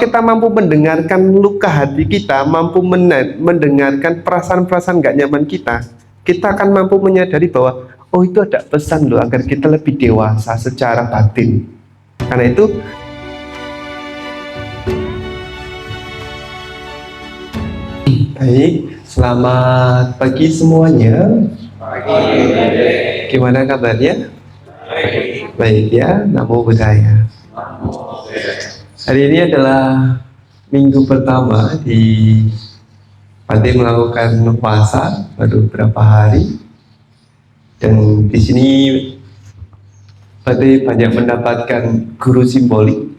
kita mampu mendengarkan luka hati kita, mampu mendengarkan perasaan-perasaan gak nyaman kita akan mampu menyadari bahwa oh itu ada pesan loh agar kita lebih dewasa secara batin. Karena itu baik, selamat pagi semuanya. Gimana kabarnya? Baik ya, Namo Buddhaya. Hari ini adalah minggu pertama di Bante melakukan puasa baru beberapa hari, dan di sini Bante banyak mendapatkan guru simbolik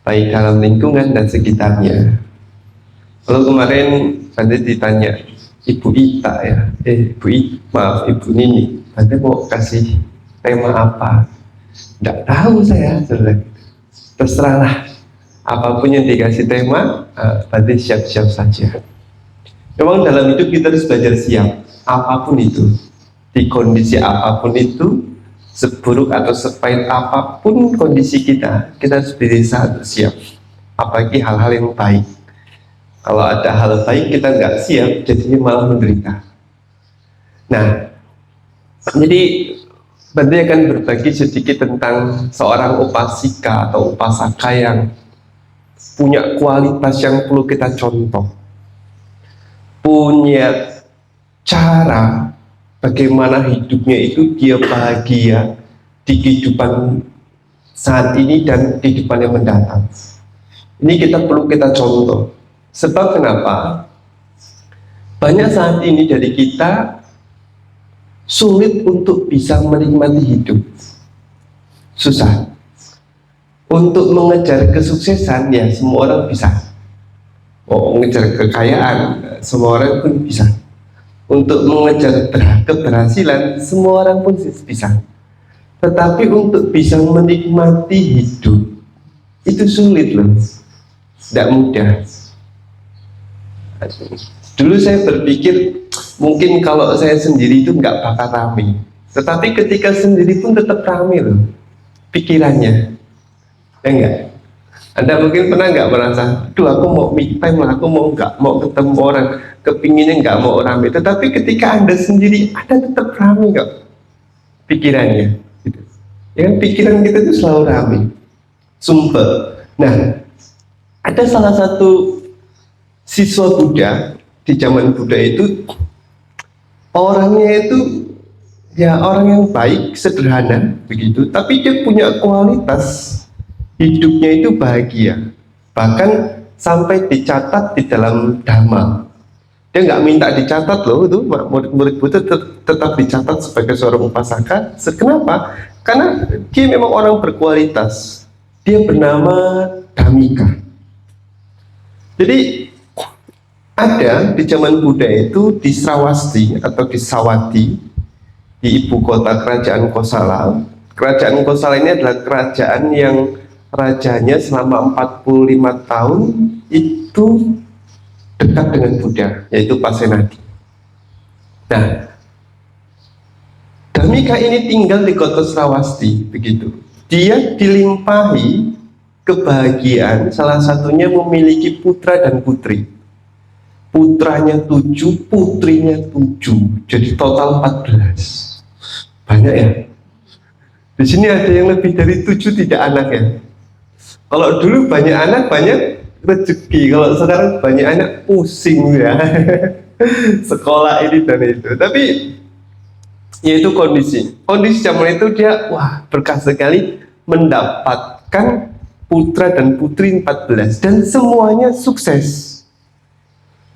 baik dalam lingkungan dan sekitarnya. Kalau kemarin Bante ditanya Ibu Ita ya, Ibu Nini, Bante mau kasih tema apa? Tidak tahu saya, terserahlah, apapun yang dikasih tema, Bante siap-siap saja. Memang dalam hidup kita harus belajar siap, apapun itu, di kondisi apapun itu, seburuk atau sepahit apapun kondisi kita harus berusaha untuk siap, apalagi hal-hal yang baik. Kalau ada hal baik kita nggak siap, jadinya malah menderita. Nah, jadi Bante akan berbagi sedikit tentang seorang upasika atau upasaka yang punya kualitas yang perlu kita contoh, punya cara bagaimana hidupnya itu dia bahagia di kehidupan saat ini dan kehidupan yang mendatang. Ini perlu kita contoh. Sebab kenapa? Banyak saat ini dari kita sulit untuk bisa menikmati hidup, susah. Untuk mengejar kesuksesan ya semua orang bisa. Mau mengejar kekayaan semua orang pun bisa. Untuk mengejar keberhasilan semua orang pun bisa. Tetapi untuk bisa menikmati hidup itu sulit loh, tidak mudah. Dulu saya berpikir mungkin kalau saya sendiri itu nggak bakal rame, tetapi ketika sendiri pun tetap rame loh pikirannya, ya enggak? Anda mungkin pernah nggak merasa, duh aku mau me time lah, aku nggak mau ketemu orang, kepinginnya nggak mau rame, tetapi ketika Anda sendiri, Anda tetap rame nggak pikirannya? Gitu. Ya, pikiran kita itu selalu rame, sumpah. Nah, ada salah satu siswa Buddha di zaman Buddha itu, orangnya itu ya orang yang baik, sederhana begitu, tapi dia punya kualitas hidupnya itu bahagia, bahkan sampai dicatat di dalam Dhamma. Dia nggak minta dicatat loh, itu murid-murid Buddha tetap dicatat sebagai seorang upasaka. Kenapa? Karena dia memang orang berkualitas. Dia bernama Dhammika. Jadi ada di zaman Buddha itu di Sravasti atau di Sawadhi, di ibu kota kerajaan Kosala. Kerajaan Kosala ini adalah kerajaan yang rajanya selama 45 tahun itu dekat dengan Buddha, yaitu Pasenadi. Nah, Dhammika ini tinggal di kota Sravasti, begitu. Dia dilimpahi kebahagiaan, salah satunya memiliki putra dan putri. Putranya 7, putrinya 7, jadi total 14. Banyak ya. Di sini ada yang lebih dari 7 tidak anak ya. Kalau dulu banyak anak banyak rezeki, kalau sekarang banyak anak pusing ya. Sekolah ini dan itu. Tapi ya itu kondisi zaman itu dia berkah sekali mendapatkan putra dan putri 14 dan semuanya sukses.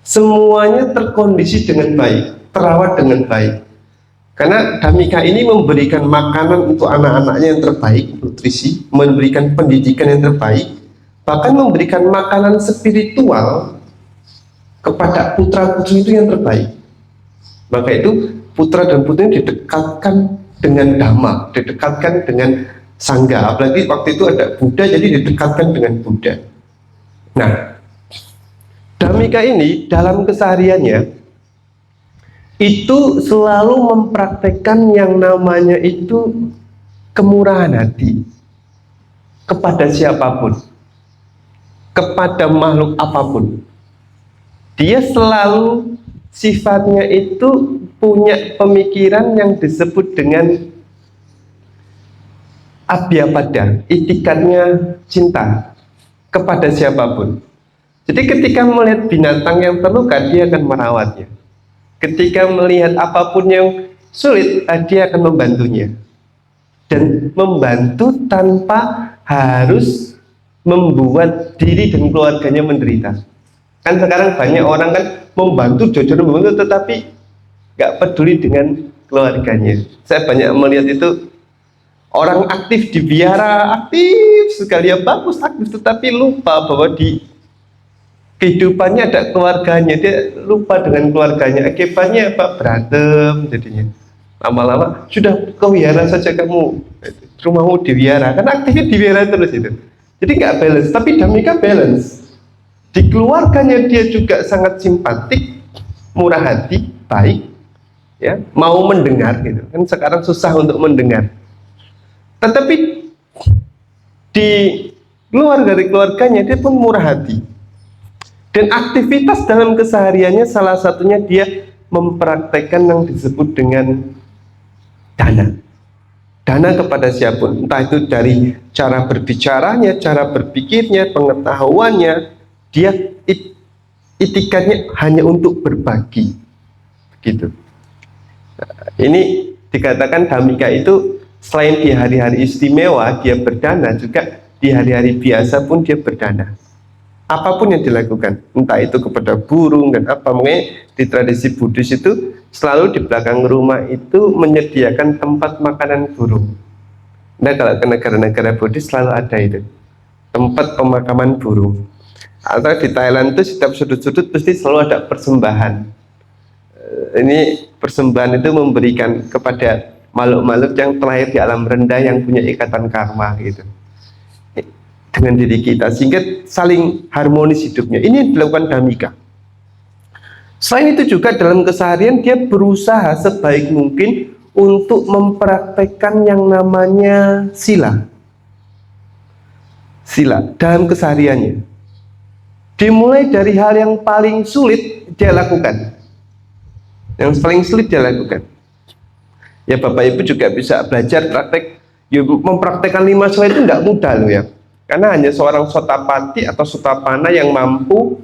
Semuanya terkondisi dengan baik, terawat dengan baik. Karena Dhammika ini memberikan makanan untuk anak-anaknya yang terbaik, nutrisi, memberikan pendidikan yang terbaik, bahkan memberikan makanan spiritual kepada putra-putri itu yang terbaik. Maka itu putra dan putri didekatkan dengan Dhamma, didekatkan dengan Sangha. Apalagi waktu itu ada Buddha, jadi didekatkan dengan Buddha. Nah, Dhammika ini dalam kesehariannya itu selalu mempraktekkan yang namanya itu kemurahan hati kepada siapapun. kepada makhluk apapun. Dia selalu sifatnya itu punya pemikiran yang disebut dengan abhyapada, itikadnya cinta kepada siapapun. Jadi ketika melihat binatang yang terluka, dia akan merawatnya. Ketika melihat apapun yang sulit, dia akan membantunya. Dan membantu tanpa harus membuat diri dan keluarganya menderita. Kan sekarang banyak orang kan membantu, jujur membantu, tetapi nggak peduli dengan keluarganya. Saya banyak melihat itu orang aktif di biara, aktif sekali, ya bagus aktif, tetapi lupa bahwa di kehidupannya ada keluarganya. Dia lupa dengan keluarganya. Akibatnya apa? Berantem jadinya. Lama-lama sudah kau biara saja, kamu rumahmu di biara, kan aktifnya di biara terus itu. Jadi nggak balance. Tapi Dhammika balance. Di keluarganya dia juga sangat simpatik, murah hati, baik, ya, mau mendengar gitu. Kan sekarang susah untuk mendengar. Tetapi di luar dari keluarganya dia pun murah hati. Dan aktivitas dalam kesehariannya salah satunya dia mempraktekkan yang disebut dengan dana. Dana kepada siapapun, entah itu dari cara berbicaranya, cara berpikirnya, pengetahuannya, dia itikadnya hanya untuk berbagi, gitu. Nah, ini dikatakan Dhammika itu selain di hari-hari istimewa dia berdana, juga di hari-hari biasa pun dia berdana. Apapun yang dilakukan, entah itu kepada burung dan apa, makanya di tradisi Buddhis itu selalu di belakang rumah itu menyediakan tempat makanan burung. Nah, kalau ke negara-negara Buddhis selalu ada itu tempat pemakaman burung. Atau di Thailand itu setiap sudut-sudut pasti selalu ada persembahan. Ini persembahan itu memberikan kepada makhluk-makhluk yang terlahir di alam rendah yang punya ikatan karma gitu dengan diri kita, sehingga saling harmonis hidupnya. Ini yang dilakukan Dhammika. Selain itu juga dalam keseharian dia berusaha sebaik mungkin untuk mempraktekkan yang namanya sila dalam kesehariannya. Dimulai dari hal yang paling sulit dia lakukan. Yang paling sulit dia lakukan. Ya Bapak Ibu juga bisa belajar praktek. Ya, mempraktekkan 5 sila itu tidak mudah loh ya. Karena hanya seorang Sotapati atau Sotapana yang mampu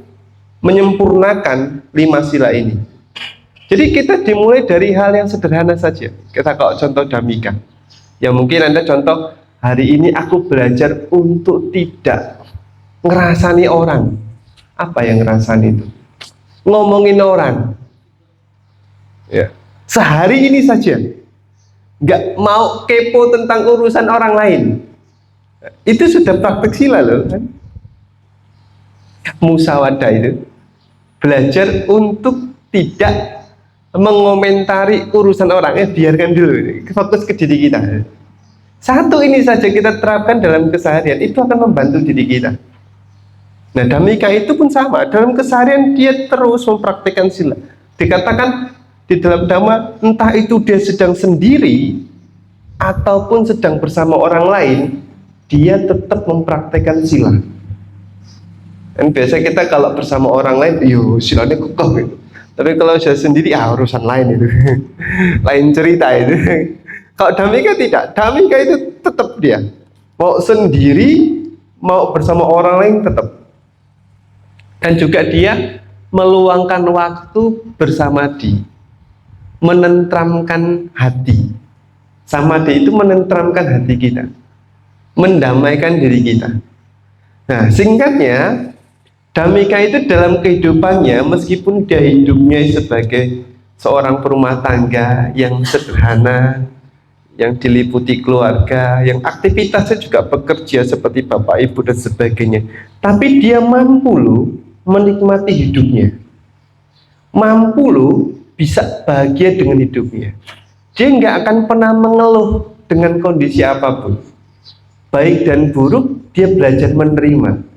menyempurnakan 5 sila ini. Jadi kita dimulai dari hal yang sederhana saja. Kita kalau contoh Dhammika. Ya mungkin Anda contoh, hari ini aku belajar untuk tidak ngerasani orang. Apa yang ngerasani itu? Ngomongin orang. Ya. Sehari ini saja. Nggak mau kepo tentang urusan orang lain. Itu sudah praktek sila loh kan? Musawadah itu. Belajar untuk tidak mengomentari urusan orang, biarkan dulu, fokus ke diri kita. Satu ini saja kita terapkan dalam keseharian, itu akan membantu diri kita. Nah, Dhammika itu pun sama, dalam keseharian dia terus mempraktikkan sila. Dikatakan di dalam Dhamma, entah itu dia sedang sendiri ataupun sedang bersama orang lain, dia tetap mempraktikkan sila. Dan biasa kita kalau bersama orang lain, silanya kokoh gitu. Tapi kalau saya sendiri, urusan lain itu. Lain cerita itu. Kalau Dhammika tidak, Dhammika itu tetap dia. Mau sendiri, mau bersama orang lain tetap. Dan juga dia meluangkan waktu bersamadhi, menentramkan hati. Samadhi itu menentramkan hati kita, mendamaikan diri kita. Nah, singkatnya, Dhammika itu dalam kehidupannya, meskipun dia hidupnya sebagai seorang perumah tangga yang sederhana, yang diliputi keluarga, yang aktivitasnya juga bekerja seperti bapak ibu dan sebagainya, tapi dia mampu loh menikmati hidupnya, mampu loh bisa bahagia dengan hidupnya. Dia nggak akan pernah mengeluh dengan kondisi apapun, baik dan buruk. Dia belajar menerima.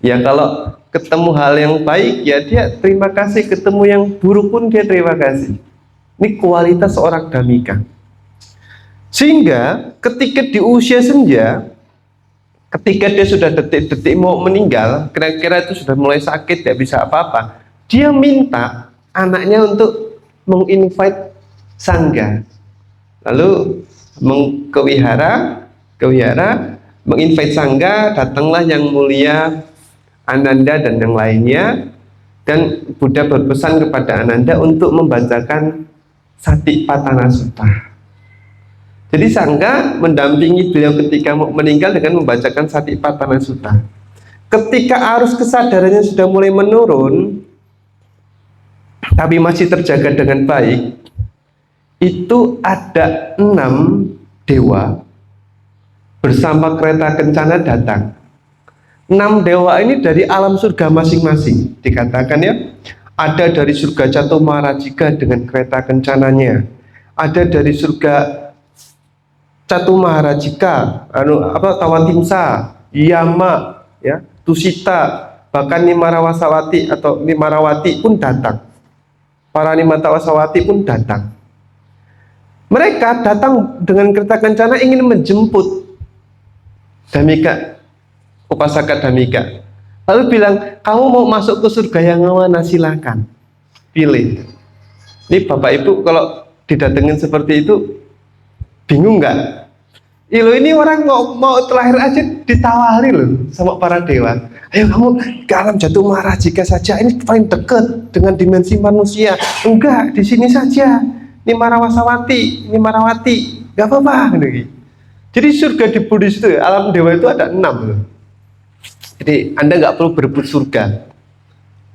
Ya kalau ketemu hal yang baik, ya dia terima kasih. Ketemu yang buruk pun dia terima kasih. Ini kualitas seorang Dhammika. Sehingga ketika di usia senja, Ketika dia sudah detik-detik mau meninggal, kira-kira itu sudah mulai sakit, tidak bisa apa-apa, dia minta anaknya untuk menginvite sangga, lalu ke wihara, menginvite sangga, datanglah yang mulia Ananda dan yang lainnya, dan Buddha berpesan kepada Ananda untuk membacakan Satipatthana Sutta. Jadi sangga mendampingi beliau ketika mau meninggal dengan membacakan Satipatthana Sutta. Ketika arus kesadarannya sudah mulai menurun, tapi masih terjaga dengan baik, itu ada 6 dewa bersama kereta kencana datang. 6 dewa ini dari alam surga masing-masing. Dikatakan ya, ada dari surga Catumarajika dengan kereta kencananya, ada dari surga Catumarajika, Tawatimsa, Yama, ya, Tusita, bahkan Nimarawasawati atau Nimarawati pun datang. Para Nimatawasawati pun datang. Mereka datang dengan kereta kencana ingin menjemput Dhammika, Upasaka Dhammika. Lalu bilang, kamu mau masuk ke surga yang mana? Silakan, pilih. Ini Bapak Ibu kalau didatengin seperti itu, bingung nggak? Loh, ini orang mau terakhir aja ditawari loh sama para dewa. Ayo kamu ke alam Catumarajika saja, ini paling dekat dengan dimensi manusia. Enggak, di sini saja. Nimarawasawati, nggak apa-apa. Jadi surga di Buddhis itu, alam dewa itu ada 6 loh. Jadi Anda nggak perlu berebut surga,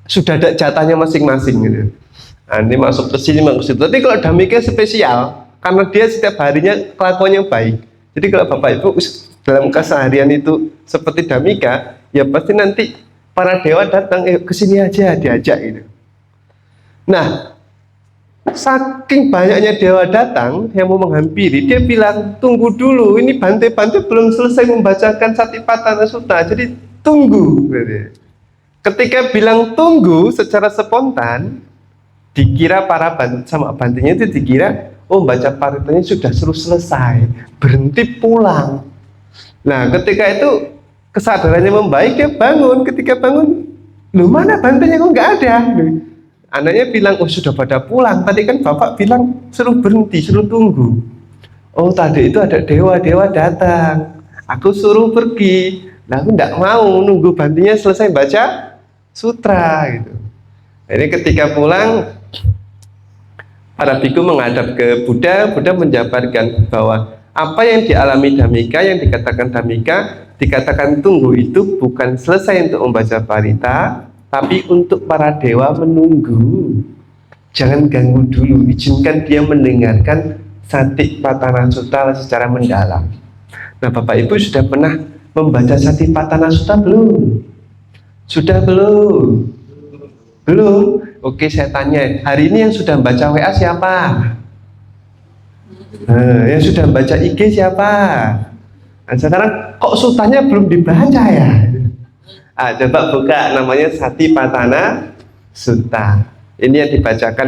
sudah ada jatahnya masing-masing gitu. Nah, ini masuk ke sini, masuk ke situ. Tapi kalau Dhammika spesial, karena dia setiap harinya kelakuannya baik. Jadi kalau Bapak Ibu dalam keseharian itu seperti Dhammika, ya pasti nanti para dewa datang, ke sini aja, diajak gitu. Nah, saking banyaknya dewa datang yang mau menghampiri, dia bilang, tunggu dulu, ini Bante-Bante belum selesai membacakan Satipatthana Sutta, jadi tunggu. Ketika bilang tunggu secara spontan, dikira para sama Bantenya itu dikira, oh baca paritanya sudah suruh selesai, berhenti pulang. Nah ketika itu kesadarannya membaik, dia bangun. Ketika bangun, loh mana Bantenya kok nggak ada? Anaknya bilang, oh sudah pada pulang, tadi kan bapak bilang suruh berhenti, suruh tunggu. Oh tadi itu ada dewa-dewa datang, aku suruh pergi. Nah aku nggak mau nunggu Bantenya selesai baca sutra gitu. Ini ketika pulang, para biku menghadap ke Buddha. Buddha menjabarkan bahwa apa yang dialami Dhammika, yang dikatakan Dhammika, dikatakan tunggu itu bukan selesai untuk membaca parita, tapi untuk para dewa menunggu. Jangan ganggu dulu, izinkan dia mendengarkan Satipatthana Sutta secara mendalam. Nah Bapak Ibu sudah pernah membaca Satipatthana Sutta belum? Sudah belum? Belum? Oke, saya tanya, hari ini yang sudah baca WA siapa? Yang sudah baca IG siapa? Nah, sekarang kok sutanya belum dibaca ya? Coba buka, namanya Satipatthana Sutta. Ini yang dibacakan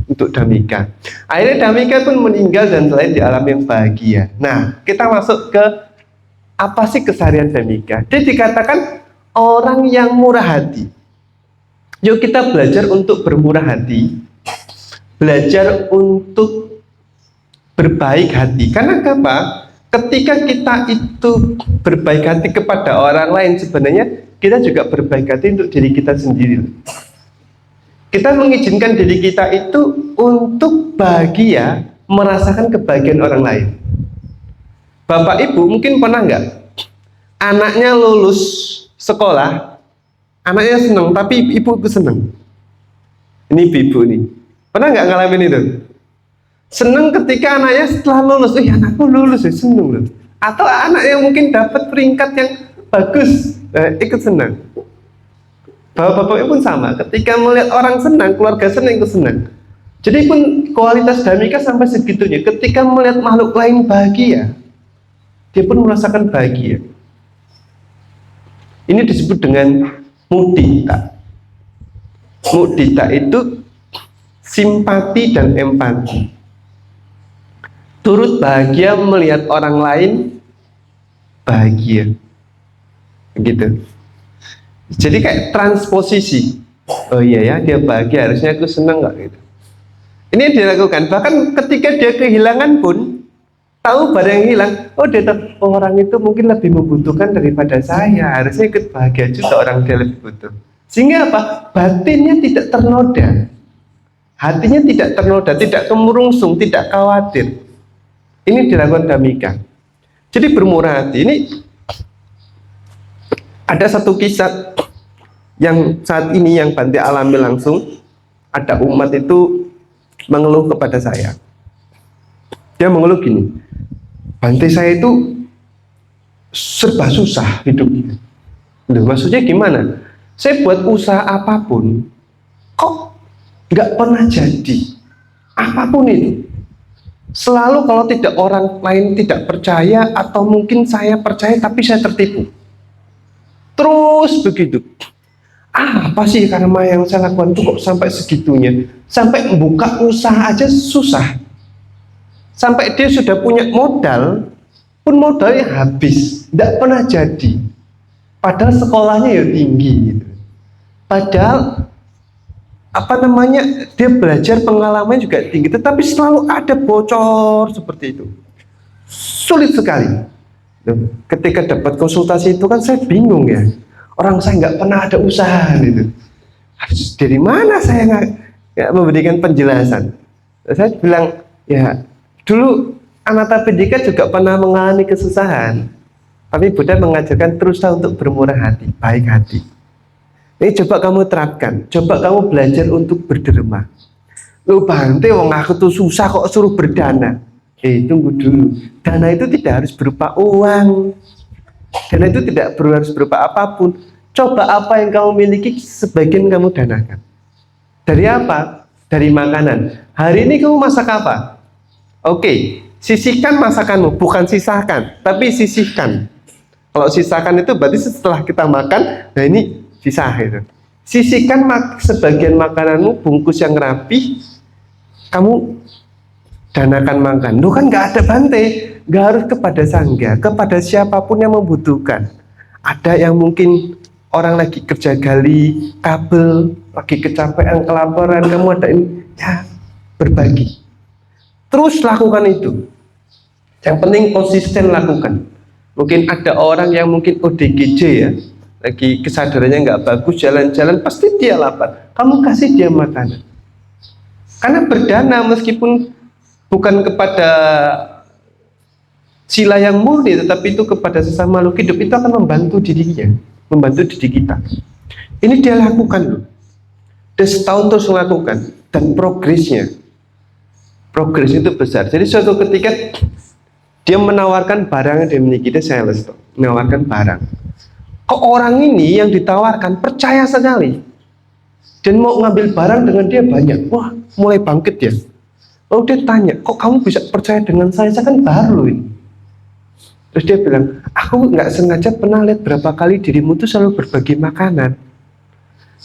untuk Dhammika. Akhirnya Dhammika pun meninggal dan selain di alam yang bahagia. Nah, kita masuk ke apa sih keseharian Dhammika? Dia dikatakan orang yang murah hati. Yuk kita belajar untuk bermurah hati, belajar untuk berbaik hati. Karena apa? Ketika kita itu berbaik hati kepada orang lain, sebenarnya kita juga berbaik hati untuk diri kita sendiri. Kita mengizinkan diri kita itu untuk bahagia, merasakan kebahagiaan orang lain. Bapak Ibu mungkin pernah nggak anaknya lulus sekolah, anaknya senang, tapi ibu itu senang. Ini ibu nih, pernah nggak ngalamin itu? Senang ketika anaknya setelah lulus, anakku lulus, senang loh. Atau anak yang mungkin dapat peringkat yang bagus, ikut senang. Bapak-bapak pun sama, ketika melihat orang senang, keluarga senang, ikut senang. Jadi pun kualitas Dhammika sampai segitunya, ketika melihat makhluk lain bahagia, dia pun merasakan bahagia. Ini disebut dengan mudita. Mudita itu simpati dan empati. Turut bahagia melihat orang lain bahagia. begitu. Jadi kayak transposisi. Oh iya ya, dia bahagia, harusnya aku senang nggak gitu. Ini yang dilakukan. Bahkan ketika dia kehilangan pun, tahu barang yang hilang, oh dia tahu, oh, orang itu mungkin lebih membutuhkan daripada saya, harusnya ikut bahagia juga orang dia lebih butuh. Sehingga apa? Batinnya tidak ternoda, hatinya tidak ternoda, tidak kemurungsung, tidak khawatir. Ini dilakukan Dhammika. Jadi bermurah hati. Ini ada satu kisah yang saat ini yang Bante alami langsung. Ada umat itu mengeluh kepada saya. Dia mengeluh gini, Bante, saya itu serba susah hidupnya. Loh, maksudnya gimana? Saya buat usaha apapun, kok nggak pernah jadi. Apapun itu. Selalu kalau tidak orang lain tidak percaya, atau mungkin saya percaya tapi saya tertipu. Terus begitu. Apa sih karma yang saya lakukan itu kok sampai segitunya? Sampai membuka usaha aja susah. Sampai dia sudah punya modal, pun modalnya habis, tidak pernah jadi. Padahal sekolahnya ya tinggi gitu. Padahal dia belajar, pengalaman juga tinggi, tetapi selalu ada bocor seperti itu. Sulit sekali. Ketika dapat konsultasi itu kan saya bingung ya. Orang saya nggak pernah ada usaha gitu. Dari mana saya nggak memberikan penjelasan? Saya bilang ya dulu Anathapindika juga pernah mengalami kesusahan, tapi Buddha mengajarkan teruslah untuk bermurah hati, baik hati. Ini coba kamu terapkan, coba kamu belajar untuk berderma. Lu Bante, wong aku tuh susah kok suruh berdana. Tunggu dulu, dana itu tidak harus berupa uang, dana itu tidak harus berupa apapun. Coba apa yang kamu miliki, sebagian kamu danakan. Dari apa? Dari makanan. Hari ini kamu masak apa? Oke, sisihkan masakanmu, bukan sisahkan, tapi sisihkan. Kalau sisahkan itu berarti setelah kita makan, nah ini sisa itu. Sisihkan sebagian makananmu, bungkus yang rapi, kamu danakan makan. Lu kan nggak ada Bante, nggak harus kepada sangga, kepada siapapun yang membutuhkan. Ada yang mungkin orang lagi kerja gali kabel, lagi kecapean, kelaparan, kamu ada ini, ya berbagi. Terus lakukan itu. Yang penting konsisten lakukan. Mungkin ada orang yang mungkin ODGJ ya, lagi kesadarannya nggak bagus, jalan-jalan pasti dia lapar. Kamu kasih dia makanan. Karena berdana meskipun bukan kepada sila yang murni, tetapi itu kepada sesama makhluk hidup, itu akan membantu dirinya, membantu diri kita. Ini dia lakukan loh. Dia setahun terus melakukan, dan progres itu besar. Jadi suatu ketika dia menawarkan barang yang dia miliki, dia sales tuh, menawarkan barang. Kok orang ini yang ditawarkan percaya sekali dan mau ngambil barang dengan dia banyak. Wah, mulai bangkit ya. Lalu dia tanya, kok kamu bisa percaya dengan saya kan baru ini. Terus dia bilang, aku nggak sengaja pernah lihat berapa kali dirimu tuh selalu berbagi makanan.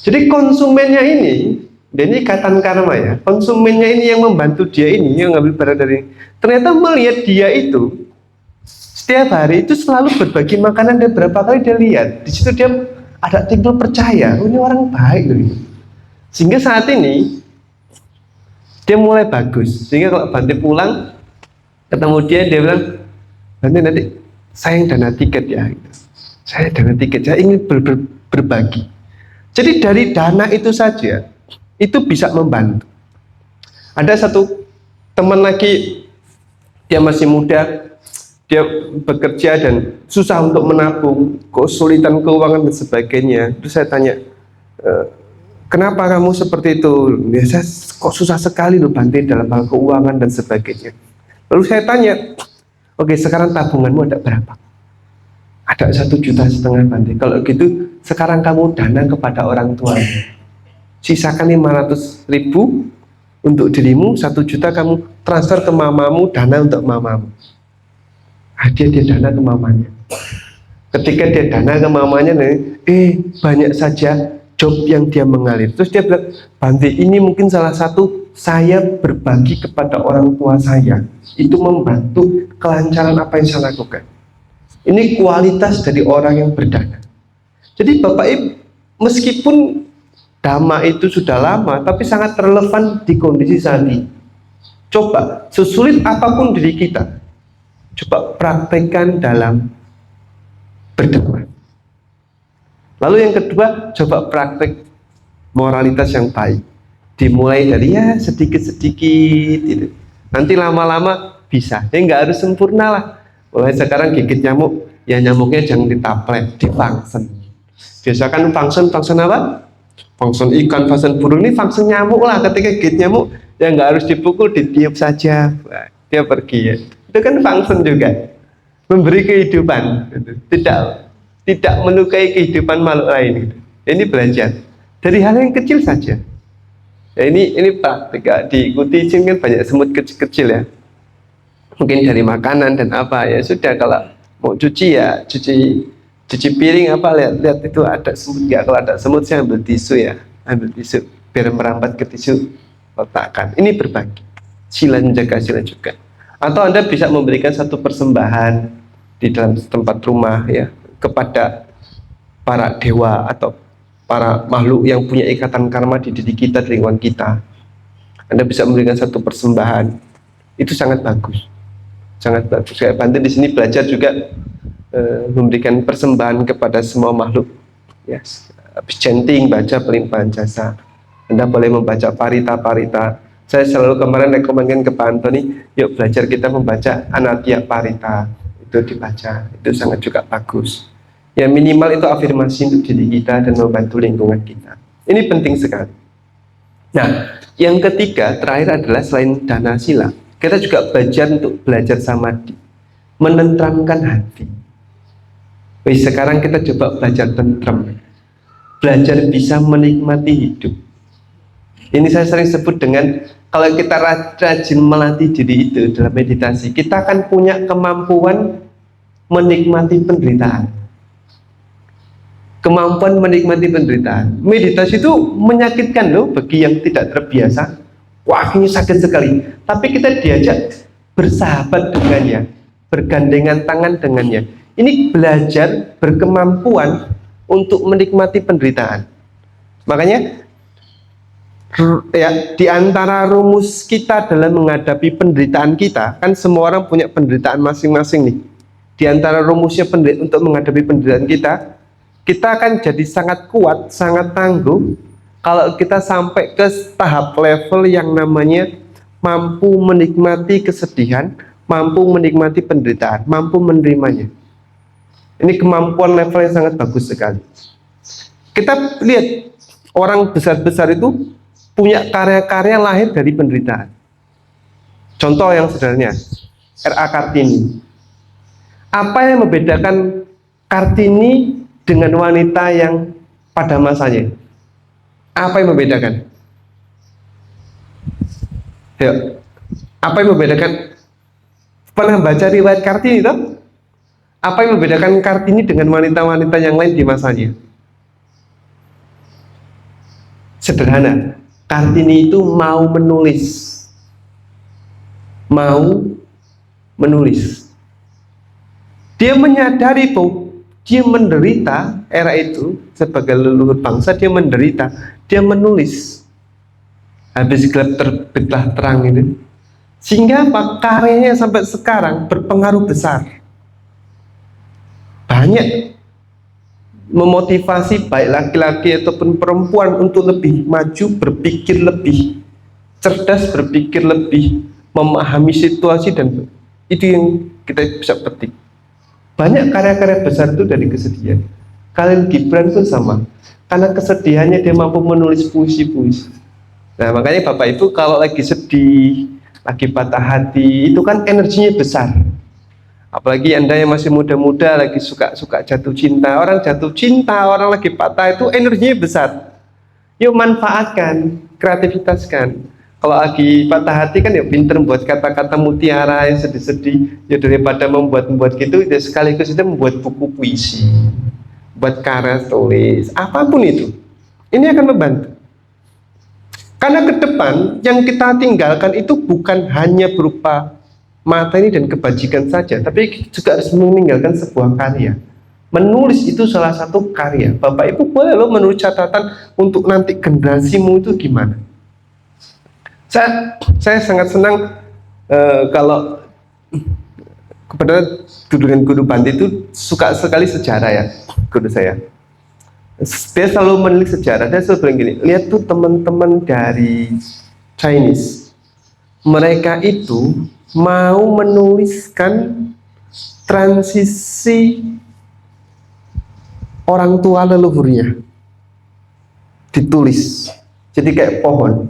Jadi konsumennya ini, dan ini ikatan karma ya, konsumennya ini yang membantu dia ini, yang ngambil barang dari, ternyata melihat dia itu setiap hari itu selalu berbagi makanan, dan berapa kali dia lihat, di situ dia ada timbul percaya, oh, ini orang baik loh. Sehingga saat ini dia mulai bagus. Sehingga kalau Bante pulang ketemu dia bilang, Bante nanti saya yang dana tiket ya, saya dana tiket, saya ingin berbagi. Jadi dari dana itu saja itu bisa membantu. Ada satu teman lagi, dia masih muda, dia bekerja dan susah untuk menabung, kesulitan keuangan dan sebagainya. Terus saya tanya, kenapa kamu seperti itu? Biasa kok susah sekali loh Bante dalam hal keuangan dan sebagainya. Lalu saya tanya, oke, sekarang tabunganmu ada berapa? Ada 1,5 juta Bante. Kalau gitu sekarang kamu dana kepada orang tua. Sisakan 500.000 untuk dirimu, 1 juta kamu transfer ke mamamu, dana untuk mamamu. Dia dana ke mamanya. Ketika dia dana ke mamanya, banyak saja job yang dia mengalir. Terus dia bilang, Bante, ini mungkin salah satu saya berbagi kepada orang tua saya. Itu membantu kelancaran apa yang saya lakukan. Ini kualitas dari orang yang berdana. Jadi Bapak Ibu, meskipun dhamma itu sudah lama, tapi sangat relevan di kondisi saat ini. Coba, sesulit apapun diri kita, coba praktekkan dalam berdhamma. Lalu yang kedua, coba praktek moralitas yang baik. Dimulai dari ya sedikit-sedikit gitu. Nanti lama-lama bisa. Ya nggak harus sempurna lah. Mulai sekarang gigit nyamuk, ya nyamuknya jangan ditaplet, difungsen. Biasakan fungsen apa? Fungsen ikan, fungsen burung, ini fungsen nyamuk lah. Ketika gigit nyamuk, ya nggak harus dipukul, ditiup saja. Wah, dia pergi ya. Itu kan fungsen juga. Memberi kehidupan. Gitu. Tidak melukai kehidupan makhluk lain. Gitu. Ini belajar. Dari hal yang kecil saja. Ya, ini praktik diikuti kan banyak semut kecil-kecil ya. Mungkin dari makanan dan apa ya sudah, kalau mau cuci ya cuci piring apa, lihat itu ada semut nggak. Kalau ada semut saya ambil tisu biar merambat ke tisu, letakkan. Ini berbagi, sila menjaga sila juga. Atau Anda bisa memberikan satu persembahan di dalam tempat rumah ya kepada para dewa atau para makhluk yang punya ikatan karma di diri kita, di lingkungan kita. Anda bisa memberikan satu persembahan, itu sangat bagus, sangat bagus. Kayak Bante di sini belajar juga memberikan persembahan kepada semua makhluk. Yes. Habis chanting, baca pelimpahan jasa. Anda boleh membaca parita. Saya selalu kemarin rekomendasikan ke Pak Antoni, yuk belajar kita membaca Anatya Parita. Itu dibaca, itu sangat juga bagus. Ya minimal itu afirmasi untuk diri kita dan membantu lingkungan kita. Ini penting sekali. Nah, yang ketiga, terakhir adalah selain dana sila, kita juga belajar samadhi, menenteramkan hati. Sekarang kita coba belajar tentrem, belajar bisa menikmati hidup. Ini saya sering sebut dengan, kalau kita rajin melatih diri itu dalam meditasi, kita akan punya kemampuan menikmati penderitaan. Kemampuan menikmati penderitaan. Meditasi itu menyakitkan loh bagi yang tidak terbiasa. Wah, ini sakit sekali. Tapi kita diajak bersahabat dengannya, bergandengan tangan dengannya. Ini belajar berkemampuan untuk menikmati penderitaan. Makanya ya, di antara rumus kita dalam menghadapi penderitaan kita, kan semua orang punya penderitaan masing-masing nih. Di antara rumusnya untuk menghadapi penderitaan kita akan jadi sangat kuat, sangat tangguh kalau kita sampai ke tahap level yang namanya mampu menikmati kesedihan, mampu menikmati penderitaan, mampu menerimanya. Ini kemampuan level yang sangat bagus sekali. Kita lihat orang besar-besar itu punya karya-karya lahir dari penderitaan. Contoh yang sederhana, R.A. Kartini. Apa yang membedakan Kartini dengan wanita yang pada masanya? Apa yang membedakan? Yuk, apa yang membedakan? Pernah baca riwayat Kartini toh? Apa yang membedakan Kartini dengan wanita-wanita yang lain di masanya? Sederhana, Kartini itu mau menulis. Dia menyadari bahwa dia menderita, era itu sebagai leluhur bangsa dia menderita, dia menulis. Habis gelap terbitlah terang itu. Sehingga apa? Karyanya sampai sekarang berpengaruh besar. Banyak memotivasi baik laki-laki ataupun perempuan untuk lebih maju, berpikir lebih cerdas, berpikir lebih memahami situasi, dan itu yang kita bisa petik. Banyak karya-karya besar itu dari kesedihan. Khalil Gibran pun sama, karena kesedihannya dia mampu menulis puisi-puisi. Nah makanya Bapak Ibu kalau lagi sedih, lagi patah hati, itu kan energinya besar. Apalagi Anda yang masih muda-muda lagi suka jatuh cinta. Orang jatuh cinta, orang lagi patah itu energinya besar. Yuk manfaatkan, kreativitaskan. Kalau lagi patah hati kan ya pinter buat kata-kata mutiara yang sedih-sedih. Ya daripada membuat gitu, ya sekaligus itu membuat buku puisi, buat karya tulis, apapun itu. Ini akan membantu. Karena ke depan yang kita tinggalkan itu bukan hanya berupa materi dan kebajikan saja, tapi juga harus meninggalkan sebuah karya, Menulis itu salah satu karya. Bapak Ibu boleh loh menulis catatan untuk nanti generasimu itu gimana. Saya sangat senang kalau kepada dengan guru Bante itu suka sekali sejarah ya, guru saya. Dia selalu menulis sejarah. Dia selalu bilang gini, lihat tuh teman-teman dari Chinese, mereka itu mau menuliskan transisi orang tua leluhurnya, ditulis jadi kayak pohon.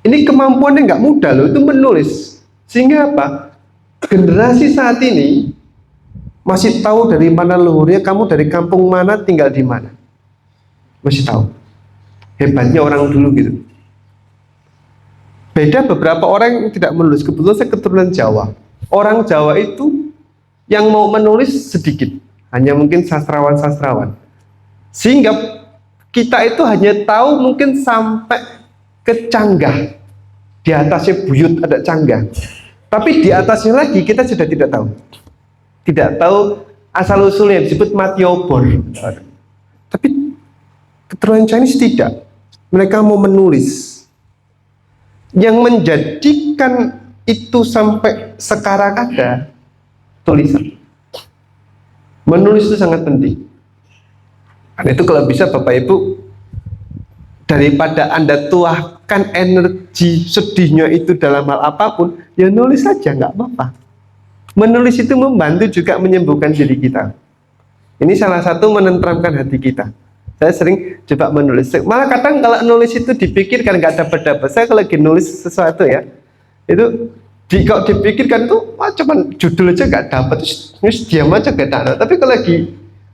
Ini kemampuannya nggak mudah loh, itu menulis. Sehingga apa? Generasi saat ini masih tahu dari mana leluhurnya, kamu dari kampung mana, tinggal di mana, masih tahu. Hebatnya orang dulu gitu. Beda beberapa orang yang tidak menulis. Kebetulan saya keturunan Jawa. Orang Jawa itu yang mau menulis sedikit, hanya mungkin sastrawan-sastrawan. Sehingga kita itu hanya tahu mungkin sampai ke canggah. Di atasnya buyut ada canggah. Tapi di atasnya lagi kita sudah tidak tahu. Tidak tahu asal usulnya, disebut mati obor. Tapi keturunan Chinese tidak. Mereka mau menulis. Yang menjadikan itu sampai sekarang ada tulisan. Menulis itu sangat penting. Karena itu kalau bisa Bapak Ibu, daripada Anda tuahkan energi sedihnya itu dalam hal apapun, ya nulis saja, nggak apa-apa. Menulis itu membantu juga menyembuhkan diri kita. Ini salah satu menenteramkan hati kita. Saya sering coba menulis. Malah kadang kalau nulis itu dipikirkan nggak dapat-dapat. Saya kalau lagi nulis sesuatu ya, itu kalau dipikirkan tuh, wah cuman judul aja nggak dapat, terus diam aja nggak dapat. Tapi kalau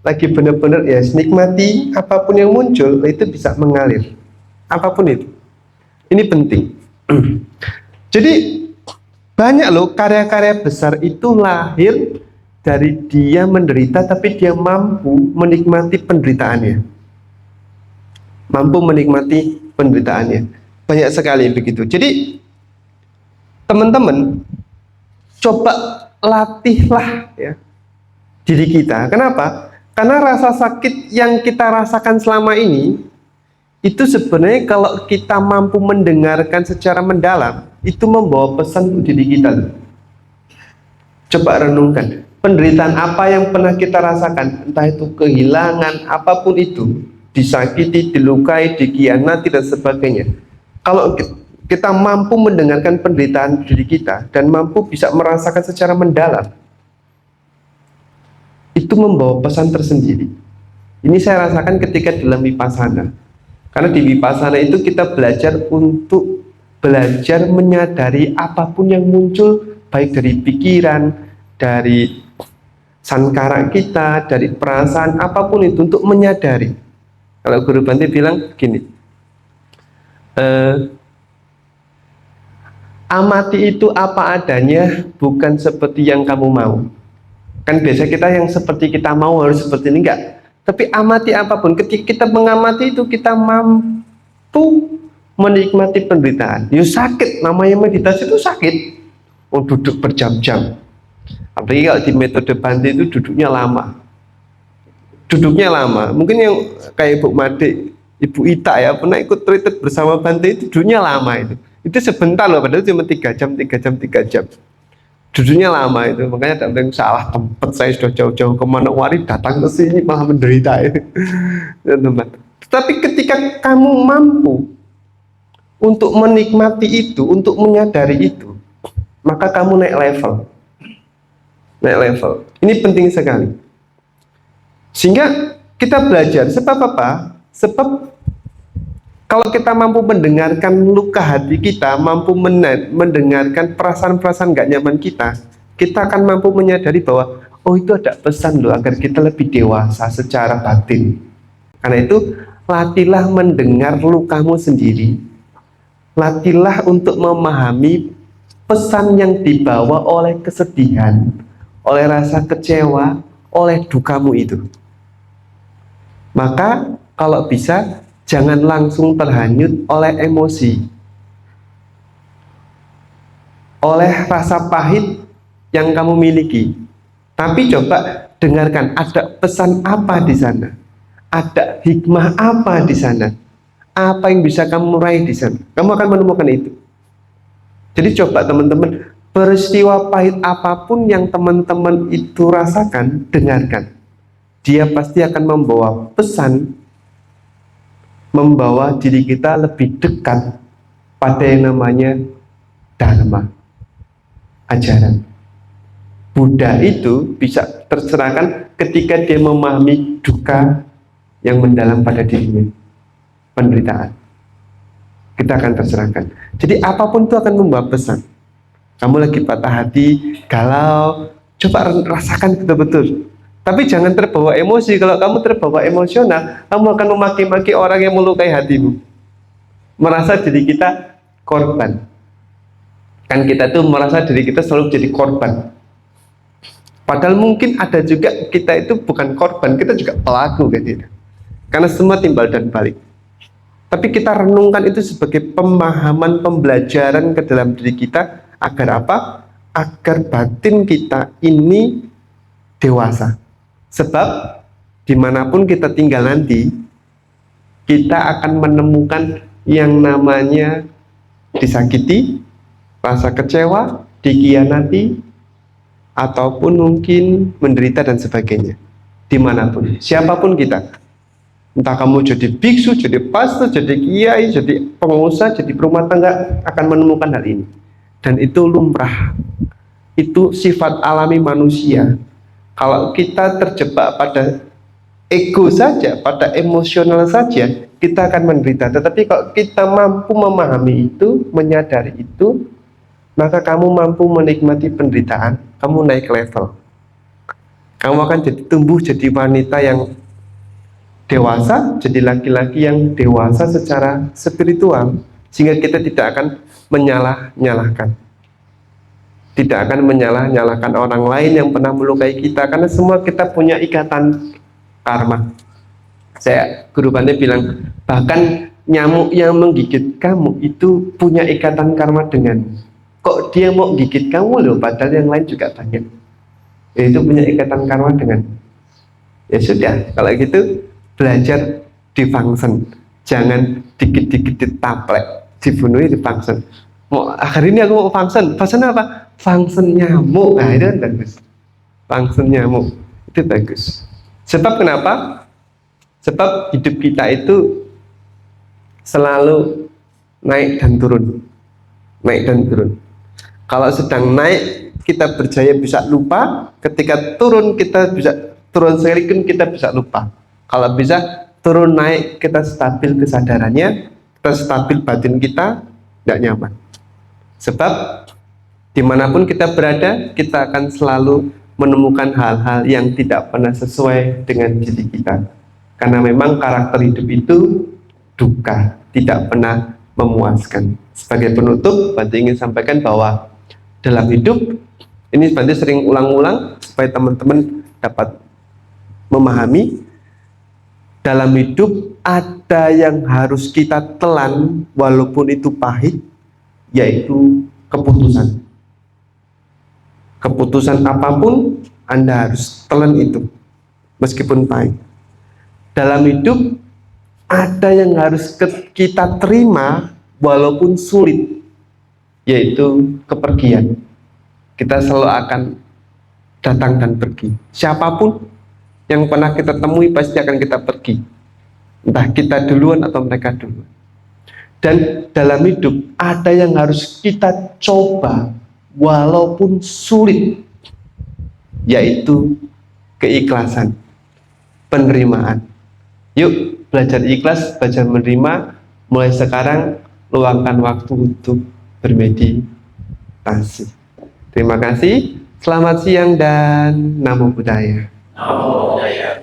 lagi benar-benar ya nikmati apapun yang muncul, itu bisa mengalir. Apapun itu. Ini penting. Jadi banyak loh karya-karya besar itu lahir dari dia menderita, tapi dia mampu menikmati penderitaannya. Mampu menikmati penderitaannya. Banyak sekali begitu. Jadi teman-teman, coba latihlah ya diri kita. Kenapa? Karena rasa sakit yang kita rasakan selama ini, itu sebenarnya kalau kita mampu mendengarkan secara mendalam, itu membawa pesan untuk diri kita. Coba renungkan, penderitaan apa yang pernah kita rasakan, entah itu kehilangan, apapun itu, disakiti, dilukai, dikhianati, dan sebagainya. Kalau kita mampu mendengarkan penderitaan diri kita dan mampu bisa merasakan secara mendalam, itu membawa pesan tersendiri. Ini saya rasakan ketika dalam Vipassana. Karena di Vipassana itu kita belajar untuk belajar menyadari apapun yang muncul, baik dari pikiran, dari sankara kita, dari perasaan, apapun itu, untuk menyadari. Kalau Guru Bante bilang gini, amati itu apa adanya, bukan seperti yang kamu mau. Kan biasa kita yang seperti kita mau harus seperti ini, enggak. Tapi amati apapun, ketika kita mengamati itu kita mampu menikmati penderitaan. Ya sakit, namanya meditasi itu sakit. Oh, duduk berjam-jam. Apalagi kalau di metode Bante itu duduknya lama. Duduknya lama. Mungkin yang kayak Ibu Made, Ibu Ita ya, pernah ikut retreat bersama Bante itu duduknya lama itu. Itu sebentar loh, padahal cuma 3 jam. Duduknya lama itu, makanya ada yang salah tempat, saya sudah jauh-jauh ke Manokwari, datang ke sini malah menderita ya. Teman-teman. Tapi ketika kamu mampu untuk menikmati itu, untuk menyadari itu, maka kamu naik level. Naik level. Ini penting sekali. Sehingga kita belajar, sebab apa? Sebab kalau kita mampu mendengarkan luka hati kita, mampu mendengarkan perasaan-perasaan gak nyaman kita, kita akan mampu menyadari bahwa oh itu ada pesan loh agar kita lebih dewasa secara batin. Karena itu latihlah mendengar lukamu sendiri. Latihlah untuk memahami pesan yang dibawa oleh kesedihan, oleh rasa kecewa, oleh dukamu itu. Maka kalau bisa, jangan langsung terhanyut oleh emosi, oleh rasa pahit yang kamu miliki. Tapi coba dengarkan, ada pesan apa di sana, ada hikmah apa di sana, apa yang bisa kamu raih di sana. Kamu akan menemukan itu. Jadi coba teman-teman, peristiwa pahit apapun yang teman-teman itu rasakan, dengarkan. Dia pasti akan membawa pesan, membawa diri kita lebih dekat pada yang namanya Dharma, ajaran. Buddha itu bisa tercerahkan ketika dia memahami duka yang mendalam pada dirinya, penderitaan. Kita akan tercerahkan. Jadi apapun itu akan membawa pesan. Kamu lagi patah hati, galau, coba rasakan betul-betul. Tapi jangan terbawa emosi. Kalau kamu terbawa emosional, kamu akan memaki-maki orang yang melukai hatimu. Merasa diri kita korban. Kan kita tuh merasa diri kita selalu jadi korban. Padahal mungkin ada juga kita itu bukan korban, kita juga pelaku kan gitu. Karena semua timbal dan balik. Tapi kita renungkan itu sebagai pemahaman, pembelajaran ke dalam diri kita. Agar apa? Agar batin kita ini dewasa. Sebab dimanapun kita tinggal nanti, kita akan menemukan yang namanya disakiti, rasa kecewa, dikhianati, ataupun mungkin menderita dan sebagainya. Dimanapun, siapapun kita, entah kamu jadi biksu, jadi pastor, jadi kiai, jadi pengusaha, jadi berumah tangga, akan menemukan hal ini. Dan itu lumrah, itu sifat alami manusia. Kalau kita terjebak pada ego saja, pada emosional saja, kita akan menderita. Tetapi kalau kita mampu memahami itu, menyadari itu, maka kamu mampu menikmati penderitaan, kamu naik level. Kamu akan tumbuh jadi wanita yang dewasa, jadi laki-laki yang dewasa secara spiritual, sehingga kita tidak akan menyalah-nyalahkan. Tidak akan menyalah-nyalahkan orang lain yang pernah melukai kita, karena semua kita punya ikatan karma. Guru Bante bilang, bahkan nyamuk yang menggigit kamu itu punya ikatan karma denganmu. Kok dia mau gigit kamu loh, padahal yang lain juga banyak. Itu punya ikatan karma dengan. Ya sudah, kalau gitu belajar di function, jangan dikit-dikit ditaplek, dibunuhi di function. Hari ini aku mau function apa? Function nyamuk. Nah itu kan bagus. Function nyamuk itu bagus. Sebab kenapa? Sebab hidup kita itu selalu naik dan turun, naik dan turun. Kalau sedang naik kita berjaya bisa lupa, ketika turun kita bisa turun sekali pun kita bisa lupa. Kalau bisa turun naik kita stabil kesadarannya, kita stabil batin kita, tidak nyaman. Sebab dimanapun kita berada, kita akan selalu menemukan hal-hal yang tidak pernah sesuai dengan diri kita. Karena memang karakter hidup itu duka, tidak pernah memuaskan. Sebagai penutup, Bante ingin sampaikan bahwa dalam hidup, ini Bante sering ulang-ulang supaya teman-teman dapat memahami, dalam hidup ada yang harus kita telan walaupun itu pahit, yaitu keputusan. Keputusan apapun Anda harus telan itu, meskipun pahit. Dalam hidup ada yang harus kita terima walaupun sulit, yaitu kepergian. Kita selalu akan datang dan pergi. Siapapun yang pernah kita temui pasti akan kita pergi. Entah kita duluan atau mereka duluan. Dan dalam hidup ada yang harus kita coba walaupun sulit, yaitu keikhlasan, penerimaan. Yuk belajar ikhlas, belajar menerima. Mulai sekarang luangkan waktu untuk bermeditasi. Terima kasih, selamat siang dan Namo Buddhaya. Namo Buddhaya.